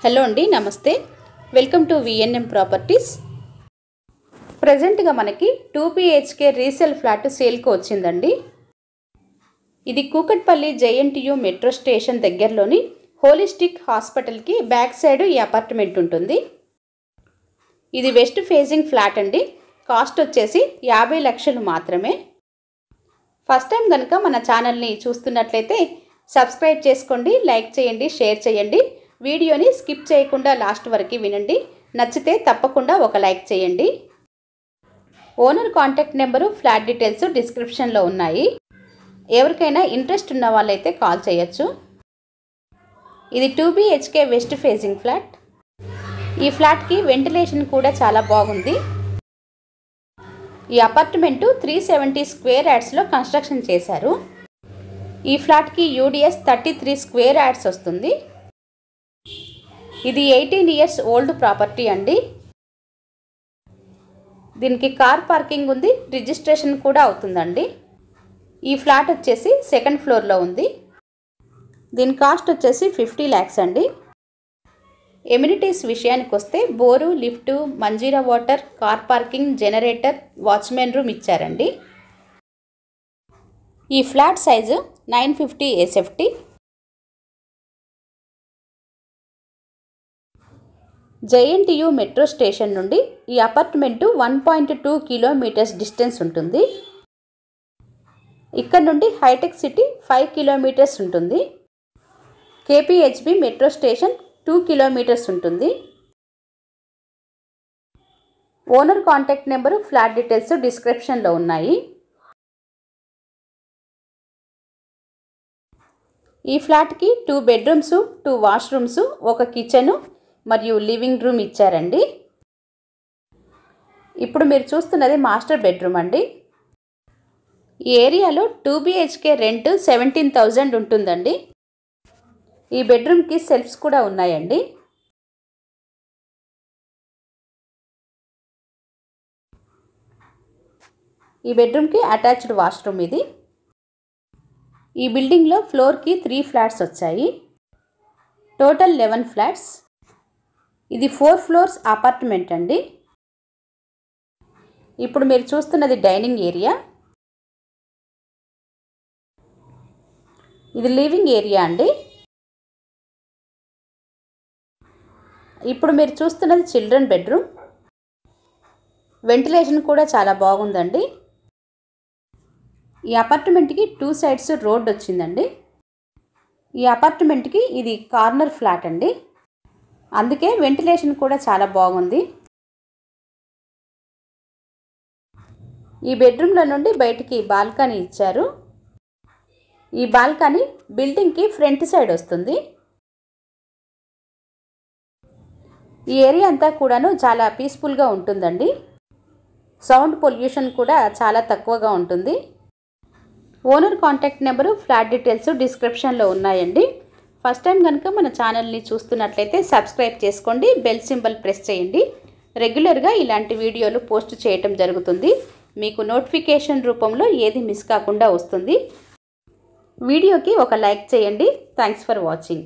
Hello అండి, నమస్తే. Welcome to VNM properties. ప్రజెంట్గా మనకి 2 BHK రీసేల్ ఫ్లాట్ సేల్కి వచ్చిందండి. ఇది కూకట్పల్లి జేఎన్టీయూ మెట్రో స్టేషన్ దగ్గరలోని హోలిస్టిక్ హాస్పిటల్కి బ్యాక్ సైడ్ ఈ అపార్ట్మెంట్ ఉంటుంది. ఇది వెస్ట్ ఫేజింగ్ ఫ్లాట్ అండి. కాస్ట్ వచ్చేసి 50 లక్షలు మాత్రమే. ఫస్ట్ టైం కనుక మన ఛానల్ని చూస్తున్నట్లయితే సబ్స్క్రైబ్ చేసుకోండి, లైక్ చేయండి, షేర్ చేయండి. వీడియోని స్కిప్ చేయకుండా లాస్ట్ వరకు వినండి. నచ్చితే తప్పకుండా ఒక లైక్ చేయండి. Owner contact number, flat details డిస్క్రిప్షన్లో ఉన్నాయి. ఎవరికైనా ఇంట్రెస్ట్ ఉన్న వాళ్ళైతే కాల్ చేయొచ్చు. ఇది 2 BHK వెస్ట్ ఫేజింగ్ ఫ్లాట్. ఈ ఫ్లాట్కి వెంటిలేషన్ కూడా చాలా బాగుంది. ఈ అపార్ట్మెంటు 370 స్క్వేర్ యార్డ్స్లో కన్స్ట్రక్షన్ చేశారు. ఈ ఫ్లాట్కి యూడిఎస్ 33 స్క్వేర్ యార్డ్స్ వస్తుంది. ఇది 18 ఇయర్స్ ఓల్డ్ ప్రాపర్టీ అండి. దీనికి కార్ పార్కింగ్ ఉంది, రిజిస్ట్రేషన్ కూడా అవుతుందండి. ఈ ఫ్లాట్ వచ్చేసి సెకండ్ ఫ్లోర్లో ఉంది. దీని కాస్ట్ వచ్చేసి 50 lakhs అండి. ఎమ్యూనిటీస్ విషయానికి వస్తే bore, lift, Manjira water, car parking, generator, watchmen room ఇచ్చారండి. ఈ flat size 950 SFT. JNTU metro station నుండి ఈ అపార్ట్మెంటు 1.2 kilometers డిస్టెన్స్ ఉంటుంది. ఇక్కడ నుండి హైటెక్ సిటీ 5 kilometers ఉంటుంది. కేపీహెచ్బి మెట్రో స్టేషన్ 2 kilometers ఉంటుంది. Owner contact number, flat details డిస్క్రిప్షన్లో ఉన్నాయి. ఈ ఫ్లాట్కి 2 bedrooms, 2 washrooms, ఒక కిచెను మరియు లివింగ్ రూమ్ ఇచ్చారండి. ఇప్పుడు మీరు చూస్తున్నది మాస్టర్ బెడ్రూమ్ అండి. ఈ ఏరియాలో 2 BHK రెంట్ 17,000 ఉంటుందండి. ఈ బెడ్రూమ్కి సెల్ఫ్స్ కూడా ఉన్నాయండి. ఈ బెడ్రూమ్కి అటాచ్డ్ వాష్రూమ్ ఇది. ఈ బిల్డింగ్లో ఫ్లోర్కి 3 flats వచ్చాయి. Total 11 flats. ఇది 4 floors అపార్ట్మెంట్ అండి. ఇప్పుడు మీరు చూస్తున్నది డైనింగ్ ఏరియా. ఇది లివింగ్ ఏరియా అండి. ఇప్పుడు మీరు చూస్తున్నది చిల్డ్రన్ బెడ్రూమ్. వెంటిలేషన్ కూడా చాలా బాగుందండి. ఈ అపార్ట్మెంట్కి 2 sides రోడ్ వచ్చిందండి. ఈ అపార్ట్మెంట్కి ఇది కార్నర్ ఫ్లాట్ అండి. అందుకే వెంటిలేషన్ కూడా చాలా బాగుంది. ఈ బెడ్రూమ్లో నుండి బయటికి బాల్కనీ ఇచ్చారు. ఈ బాల్కనీ బిల్డింగ్కి ఫ్రంట్ సైడ్ వస్తుంది. ఈ ఏరియా అంతా కూడాను చాలా పీస్ఫుల్గా ఉంటుందండి. సౌండ్ పొల్యూషన్ కూడా చాలా తక్కువగా ఉంటుంది. Owner contact number, flat details డిస్క్రిప్షన్లో ఉన్నాయండి. ఫస్ట్ టైం కనుక మన ఛానల్ని చూస్తున్నట్లయితే సబ్స్క్రైబ్ చేసుకోండి, బెల్ సింబల్ ప్రెస్ చేయండి. రెగ్యులర్గా ఇలాంటి వీడియోలు పోస్ట్ చేయటం జరుగుతుంది. మీకు నోటిఫికేషన్ రూపంలో ఏది మిస్ కాకుండా వస్తుంది. వీడియోకి ఒక లైక్ చేయండి. Thanks for watching.